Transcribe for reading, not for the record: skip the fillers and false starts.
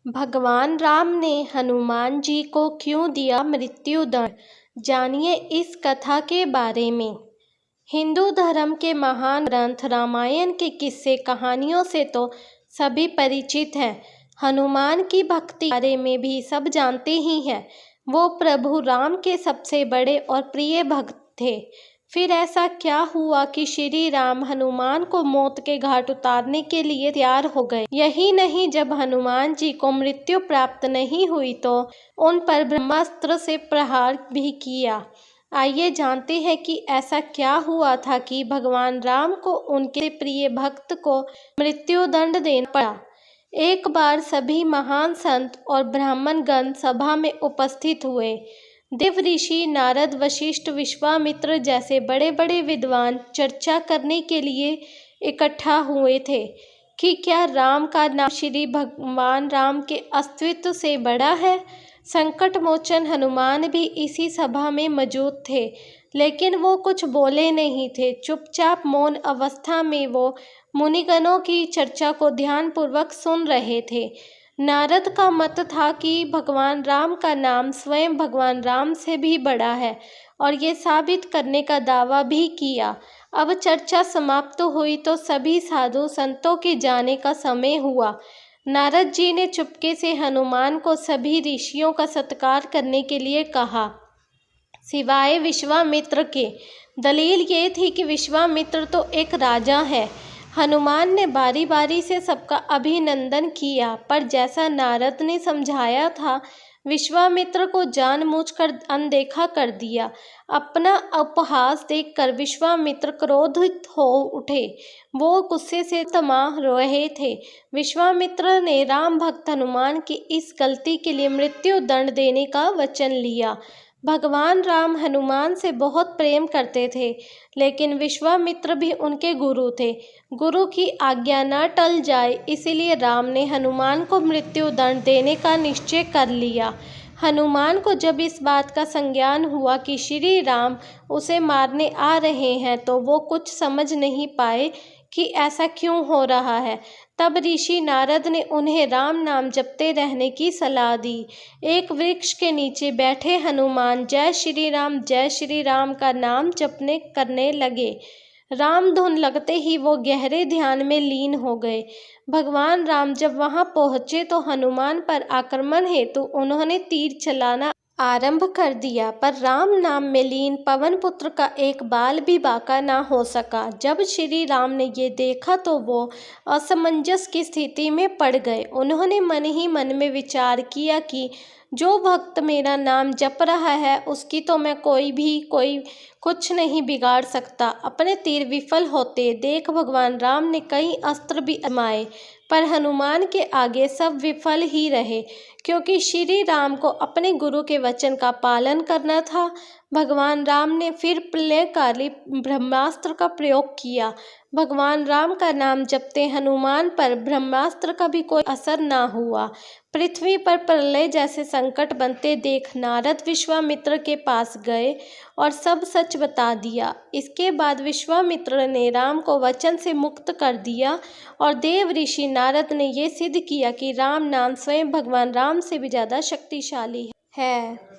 भगवान राम ने हनुमान जी को क्यों दिया मृत्युदंड, जानिए इस कथा के बारे में। हिंदू धर्म के महान ग्रंथ रामायण के किस्से कहानियों से तो सभी परिचित हैं। हनुमान की भक्ति के बारे में भी सब जानते ही हैं। वो प्रभु राम के सबसे बड़े और प्रिय भक्त थे। फिर ऐसा क्या हुआ कि श्री राम हनुमान को मौत के घाट उतारने के लिए तैयार हो गए। यही नहीं, जब हनुमान जी को मृत्यु प्राप्त नहीं हुई तो उन पर ब्रह्मास्त्र से प्रहार भी किया। आइए जानते हैं कि ऐसा क्या हुआ था कि भगवान राम को उनके प्रिय भक्त को मृत्युदंड देना पड़ा। एक बार सभी महान संत और ब्राह्मण गण सभा में उपस्थित हुए। देव ऋषि नारद, वशिष्ठ, विश्वामित्र जैसे बड़े बड़े विद्वान चर्चा करने के लिए इकट्ठा हुए थे कि क्या राम का नाम श्री भगवान राम के अस्तित्व से बड़ा है। संकट मोचन हनुमान भी इसी सभा में मौजूद थे, लेकिन वो कुछ बोले नहीं थे। चुपचाप मौन अवस्था में वो मुनिगणों की चर्चा को ध्यानपूर्वक सुन रहे थे। नारद का मत था कि भगवान राम का नाम स्वयं भगवान राम से भी बड़ा है और ये साबित करने का दावा भी किया। अब चर्चा समाप्त हुई तो सभी साधु संतों के जाने का समय हुआ। नारद जी ने चुपके से हनुमान को सभी ऋषियों का सत्कार करने के लिए कहा, सिवाय विश्वामित्र के। दलील ये थी कि विश्वामित्र तो एक राजा है। हनुमान ने बारी बारी से सबका अभिनंदन किया, पर जैसा नारद ने समझाया था, विश्वामित्र को जानबूझकर अनदेखा कर दिया। अपना उपहास देखकर विश्वामित्र क्रोधित हो उठे। वो गुस्से से तमा रहे थे। विश्वामित्र ने राम भक्त हनुमान की इस गलती के लिए मृत्यु दंड देने का वचन लिया। भगवान राम हनुमान से बहुत प्रेम करते थे, लेकिन विश्वामित्र भी उनके गुरु थे। गुरु की आज्ञा न टल जाए, इसीलिए राम ने हनुमान को मृत्यु दंड देने का निश्चय कर लिया। हनुमान को जब इस बात का संज्ञान हुआ कि श्री राम उसे मारने आ रहे हैं, तो वो कुछ समझ नहीं पाए कि ऐसा क्यों हो रहा है। तब ऋषि नारद ने उन्हें राम नाम जपते रहने की सलाह दी। एक वृक्ष के नीचे बैठे हनुमान जय श्री राम का नाम जपने करने लगे। राम धुन लगते ही वो गहरे ध्यान में लीन हो गए। भगवान राम जब वहां पहुंचे तो हनुमान पर आक्रमण हेतु उन्होंने तीर चलाना आरंभ कर दिया, पर राम नाम में लीन पवन पुत्र का एक बाल भी बाका ना हो सका। जब श्री राम ने ये देखा तो वो असमंजस की स्थिति में पड़ गए। उन्होंने मन ही मन में विचार किया कि जो भक्त मेरा नाम जप रहा है, उसकी तो मैं कोई कुछ नहीं बिगाड़ सकता। अपने तीर विफल होते देख भगवान राम ने कई अस्त्र भी आजमाए, पर हनुमान के आगे सब विफल ही रहे, क्योंकि श्री राम को अपने गुरु के वचन का पालन करना था। भगवान राम ने फिर प्रलयकाली ब्रह्मास्त्र का प्रयोग किया। भगवान राम का नाम जपते हनुमान पर ब्रह्मास्त्र का भी कोई असर ना हुआ। पृथ्वी पर प्रलय जैसे संकट बनते देख नारद विश्वामित्र के पास गए और सब सच बता दिया। इसके बाद विश्वामित्र ने राम को वचन से मुक्त कर दिया और देव ऋषि नारद ने ये सिद्ध किया कि राम नाम स्वयं भगवान राम से भी ज़्यादा शक्तिशाली है।